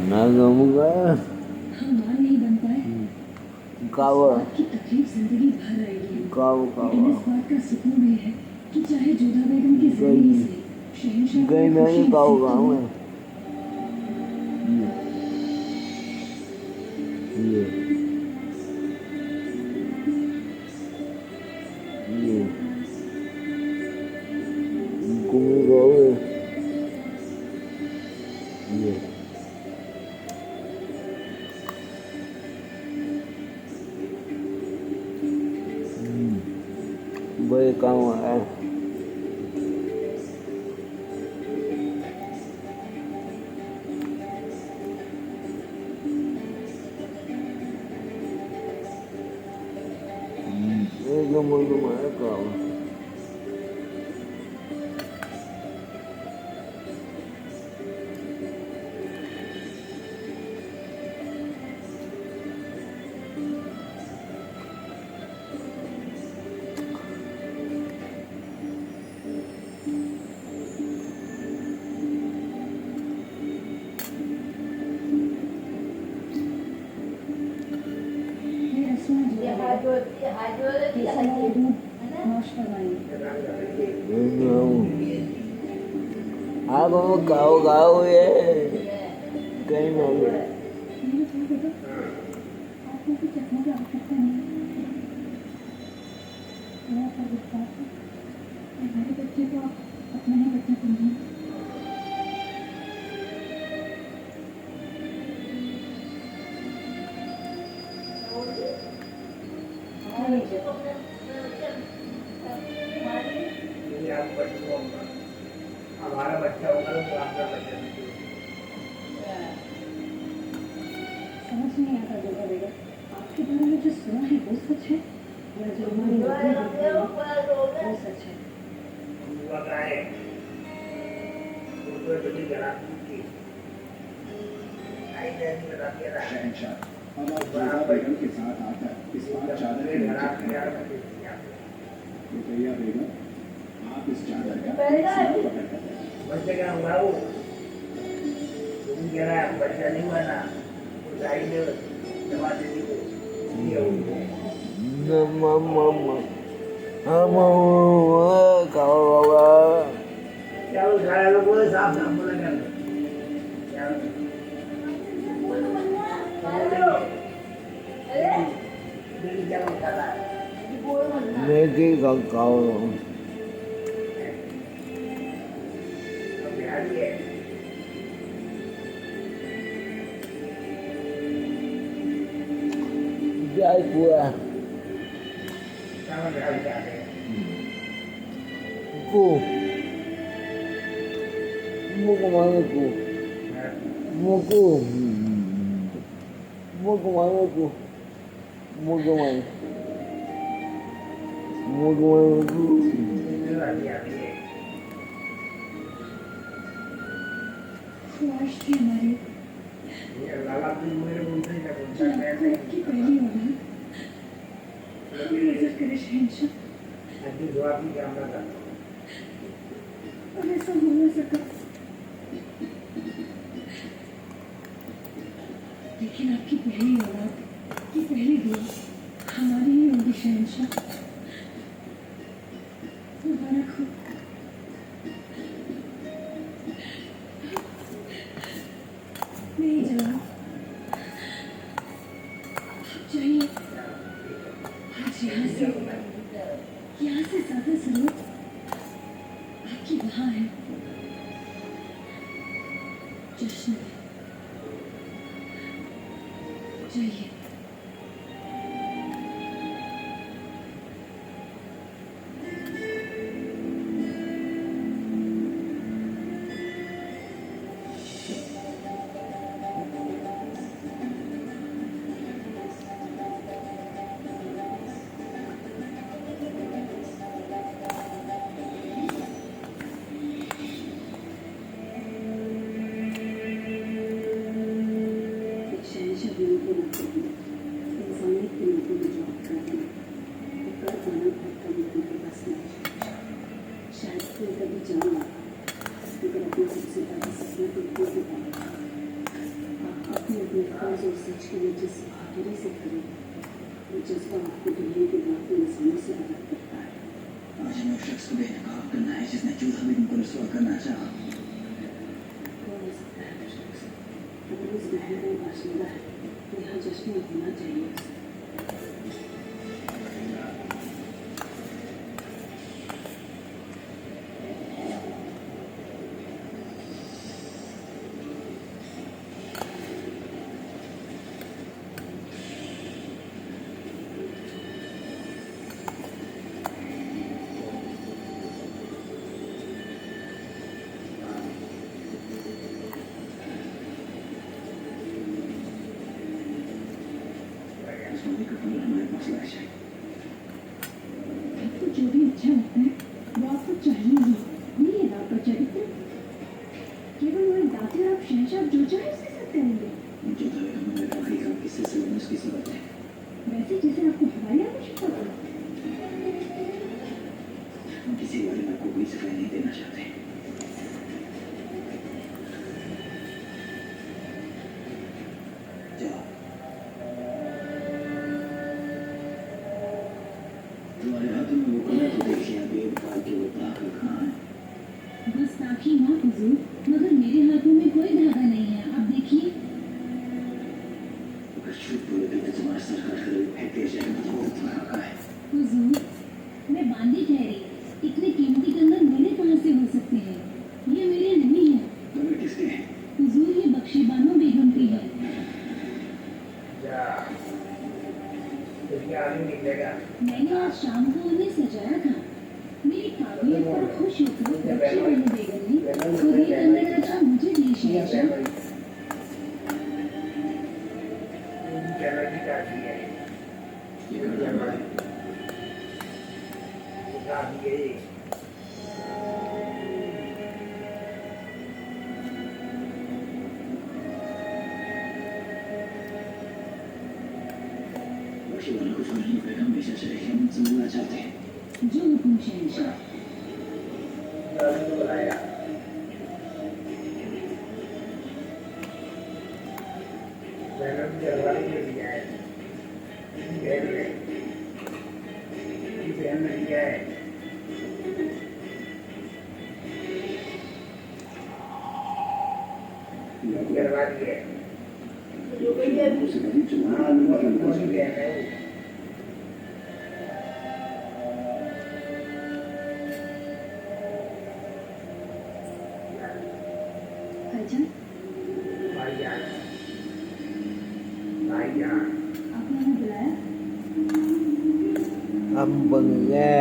ना गमूंगा हम मान नहीं बन पाए। काव इस बात की तकलीफ जिंदगी भर रहेगी। काव लेकिन इस बात का सुकून भी है कि चाहे जोधा बेगम की जिंदगी से शहंशाह को गई ये मैंने खुशी काव नसीब तो गाँव हुई। है ये घूमी गाँव है ये बड़े काम है एकदम एकदम है काम ये रस्में जो है, ये सलाह दूध नौश करवाएंगे। आप हम गाँव गाँव है कहीं ना मैंने कहा बेटा आपको कुछ चखने की आवश्यकता नहीं है। मेरा पर विश्वास है कि हमारे बच्चे को आप अपना ही बच्चा समझें। हमारा बच्चा होगा तो आपका बच्चा समझ नहीं आता जोधा बेगम आपके बारे में जो सुना है वो सच है या जो हमारी नजरें देखती हैं वो सच है। बताए उसमें बड़ी गलती की आई जैसी बता दिया था शहंशाह अब आप जोधा बेगम के साथ आकर इस बार चादर के नीचे खड़े हैं। रुकैया बेगम आप इस चादर का सीधा पकड़ कर रखें। बच्चे का हुआ वो तुम कह रहा है बच्चा नहीं बना वो गाई ने दवा दे दी को ये हो मम्मा हम गाँव क्या वो खाया लोग वो साफ साफ बोला कर क्या मेरी क्या वो खाता है मैगी गाँव तो बिहारी है जाए पूरा क्या बिहारी क्या है को मुझको मारे को मुझको मुझको मारे को मुझको मारे मुझको मारे ख्वाहिश थी हमारी लाला भी मेरे मुंह से कि आपकी पहली औलाद हम नजर करे शहंशाह अभी जवाब नहीं क्या था और ऐसा हो न सका। लेकिन आपकी पहली औलाद की पहली दुआ हमारी ही होगी शहंशाह। मुबारक हो। नहीं जनाब आप चाहिए आज यहाँ से ज्यादा जरूरत आपकी वहाँ है जश्न में। जाइए। शहंशाह बिल्कुल मैं अपने फर्ज और सच के लिए जिस बहादुरी से खड़ी वो जज्बा आपको दुनिया के बाकी इंसानों से अलग करता है। आज मैं उस शख्स को बेनकाब करना है जिसने चूल्हा भी तुमको रसवा करना चाहा। कौन हो सकता है वो शख्स? अगर इस महल में बाशिंदा है तो यहाँ जश्न होना चाहिए उसे। हमारे पास लाश है। तो जो भी अच्छा लगता है वो आपको चाहिए ही। नहीं है आपका चरित्र। केवल वो एक दाते और आप शहंशाह जो चाहे उसके साथ करेंगे। जो धड़ेगा मैंने राही का किससे से बनने उसकी जरूरत है। वैसे जैसे आपको हमारी आवश्यकता हो। हम किसी बारे में आपको कोई सफाई नहीं देना चाहते। जाओ। तुम्हारे हाथों में वो कला तो देखिए अभी एक बार की वो धागा कहाँ है। गुस्ताखी ना हुजूर, मगर मेरे हाथों में कोई धागा नहीं है। आप देखिए। अगर झूठ बोलोगे तो तुम्हारा सर काट कर फेंक दिया जाएगा। वो तुम्हारा का है। हुजूर, मैं बांदी ठहरी। इतने कीमती कंगन मेरे कहाँ से हो सकते हैं? ये मेरे नहीं है। तो वे किसके हैं? हुजूर, ये बख्शी-बानो बेगम की है। जा तुझे आगे निकलेगा। मैंने आज शाम को उन्हें सजाया था। मेरी काबिलियत पर खुश होकर बख्शी-बानो बेगम ने खुद ही कंगन रचा मुझे दी शहंशाह। कहना की चाहती है ये घर हमारा है। बख्शीवाला को छोड़ने की बेगम हमेशा से रही। हम उनसे मिलना चाहते हैं। जो हुकुम शहंशाह। बुलाया बहन जलवाई में दिया है। बहन ने दिया है। करवा दिए उसे करीब से मारा कौन नहीं। बहन है भाईजान, भाईजान भाईजान आपने हमें बुलाया? Âm bừng nghe.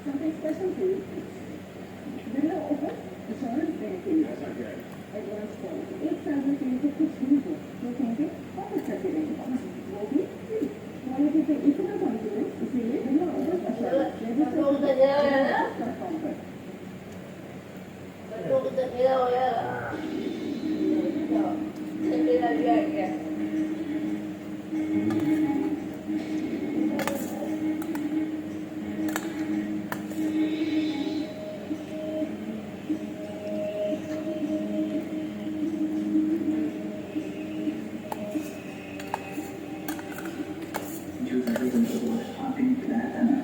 Something special for you? Vanilla offer? Assurance guarantee. Advance call. 1 साल में कहीं से कुछ नहीं हो तो कहेंगे वापस करके देंगे। वो भी फ्री। क्वालिटी पे इतना कॉन्फिडेंस, इसीलिए vanilla offer assurance। कंफर्म कर। जो धड़े तुमको आगे निकलाया था ना।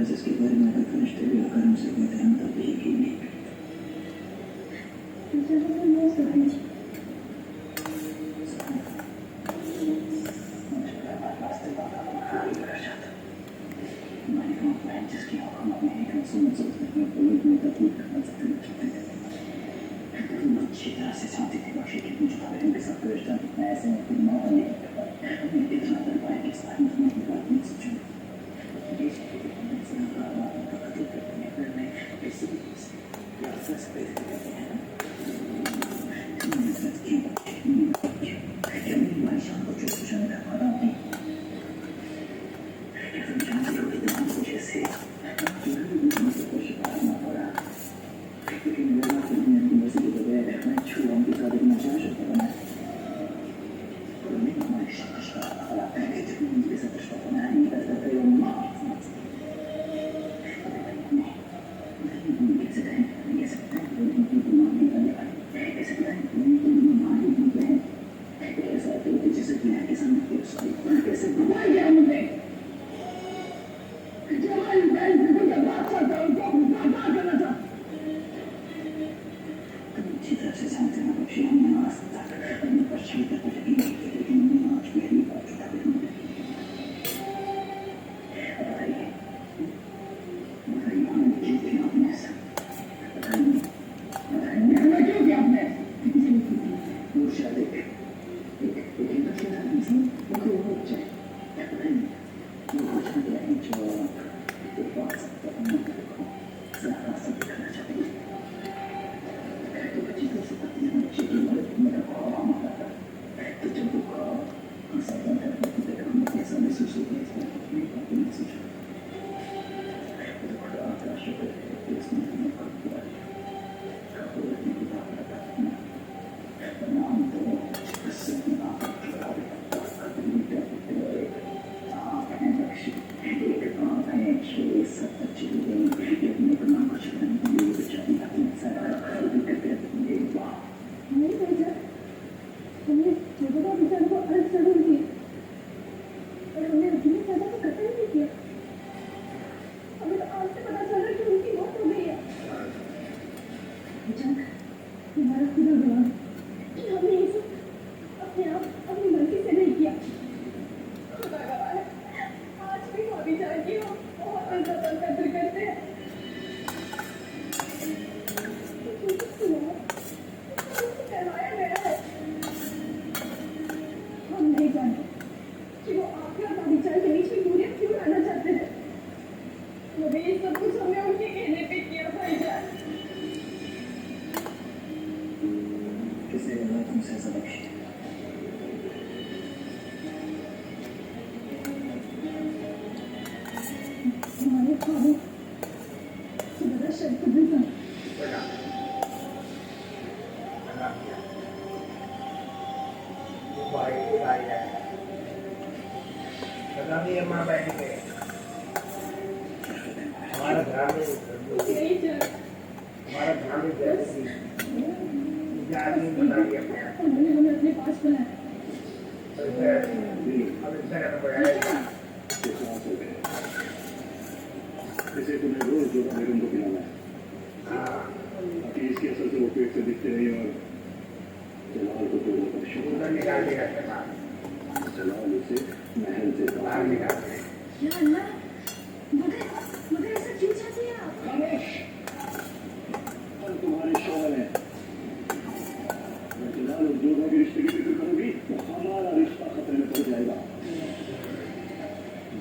जिसके बारे में अगर फरिश्ते भी आकर हमसे कहते हैं तब भी यकीन नहीं। जिसकी हम अपने एक सुन सकते हैं अच्छी तरह से जानती थी बाकी कि मुझे खबर के साथ रिश्ता मैं ऐसे में कोई मौका नहीं करता मैं इतना कर पाया कि इस बार मैं अपनी बात नहीं सोचूं देश के से का कत्ल करने पर मैं ऐसी यासस पैदा करते हैं क्या मेरी माँ शाम को जो कुछ मैं करता हूँ क्या तुम जानते हो कि तुम जैसे को शिकार ना पड़ा लेकिन मेरा तुमने मुझे बगैर मैं छुआ की साथ में जा सकता हूँ और मैं हमारी शाखा वाला है कि तुम मुझे साथ रिश्ता बनाना नहीं कर सकते हो माँ कैसे करें कैसे करें उनकी माँ नहीं करने वाली कैसे करें उनकी माँ नहीं है ऐसा तो जैसे कि है किसान के उसको कैसे घुमा गया मुझे जवान बैल को जब बात करता हूँ तो बात करना था तुम अच्छी तरह से जानते हो कि हमने आज तक अपनी परछाई तक लगी नहीं थी लेकिन हमने आज पहली बार चुका भी हमने बताइए हमने क्यों किया आपने ऐसा बताइए हमने क्यों किया आपने वो शायद एक इंडस्ट्री था इसमें वो हो जाए बताइए वो कुछ नहीं है जो एक बात सकता हूँ ज़्यादा सब दिखाना चाहते हैं तो बच्ची को से पति ने बच्ची की मदद मेरा ख्वाब हमारा था तो जब वो ख्वाब सब अंदर में देखा हमने कैसा महसूस हो गया इसमें अपनी बातें नहीं सोचा तो खुदा का शुक्र है कि इसने हमें खुद किया कबूल रखने की बात करता है नाम तो इससे नाम का कभी डरते आँख है लक्ष्य एक आँख है छः सब अच्छी ये अपने को नाम कुछ करने के लिए बेचारी अपने सारा खरीद करते अपने वाह नहीं भेजा हमने जुबेदा बेचारे को अर्ज जरूर की और हमने अपनी सजा को कतल नहीं किया हमें तो आज से पता चला कि उनकी मौत हो गई है बेचारा हमारा खुदा गवाह कि हमने इसे अपने आप अपनी मर्जी से नहीं किया खुदा गवाह है आज भी भाभी जान की हम बहुत इज्जत कदर करते हैं करवाया गया है हम नहीं जानते कि वो आपके और भाभी जान के बीच में दूरियां क्यों लाना चाहते हैं मगर ये सब कुछ हमने उनके कहने पे किया भाईजान किसी ने तुमसे सबक हमारे ख्वाबों से बड़ा शर्त भी था माँ बैठ गए हमारा ग्रामीण यही चल हमारा ग्रामीण जैसी आदमी बना दिया उन्होंने हमें अपने पास बुलाया अब इतना करना पड़ेगा जैसे तुम्हें रोज जो मेरे उनको पिलाना है ताकि इसके असर से वो पेट से दिखते नहीं और जलाल को दोनों पर शुक्र निकाल देगा जलाल उसे महल से बाहर निकाल देगा या अल्लाह मगर ऐसा क्यों चाहते हैं आप खामोश हम तुम्हारे शौहर हैं मैं जलाल और जोधा के रिश्ते की फिक्र करूंगी तो हमारा रिश्ता खतरे में पड़ जाएगा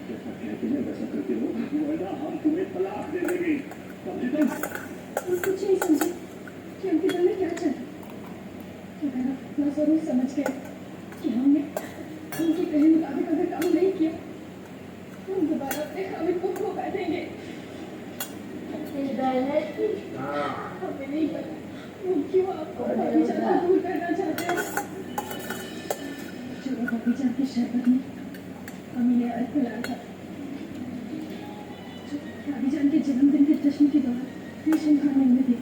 जैसा कहते हैं वैसा करते हो वरना हम तुम्हें तलाक दे देंगे समझे तुम हम कुछ नहीं समझे कि उनके दिल में क्या चल अगर आप ना जरूर समझ गए कि हमने उनके कहे मुताबिक अगर काम नहीं किया हम दोबारा अपने हामिद को खो बैठेंगे हमें नहीं पता वो क्यों आपको भाभीजान से दूर करना चाहते हैं जो भाभीजान की शरबत में अम्मी ने अर्थ खिलाया था जो भाभीजान के जन्मदिन के जश्न के दौरान रेशम खाने में थी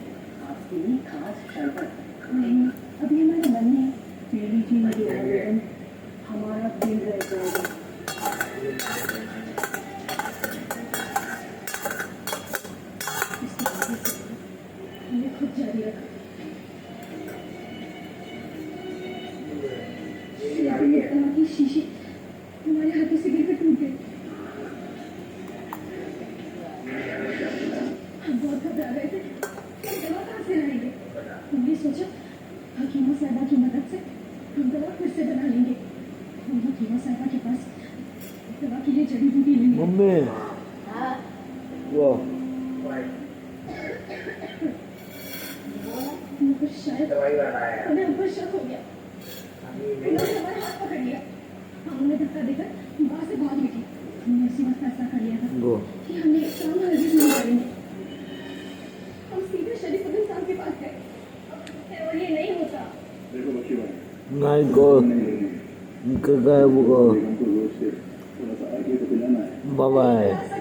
आपकी खास शरबत नहीं अभी हमारे मन में पी लीजिए मेरी आवेदन हमारा दिल रह जाएगा इसके आगे से हमने खुद जारी रखा तरह की शीशी हमारे हाथों से गिरकर टूट गई हम बहुत घबरा गए थे कि दवा कहाँ से लाएंगे हमने सोचा उससे बना लेंगे। हम लोग हीरा साहबा के पास दवा के लिए जड़ी बूटी लेंगे। मम्मी हाँ वो मगर शायद दवाई वाला है हमें ऊपर शक हो गया। अभी उन्होंने हमारा हाथ पकड़ लिया। हमने धक्का देकर वहाँ से भाग निकली। हमने उसी वक्त फैसला कर लिया था वो कि हमने एक काम हरगिज़ नहीं करेंगे। हम सीधे शरीफुद्दीन साहब के पास गए और ये नहीं होता। देखो बच्ची भाई नहीं को क्या वो हमको रोज से थोड़ा सा आगे तो पिलाना है। बाबा है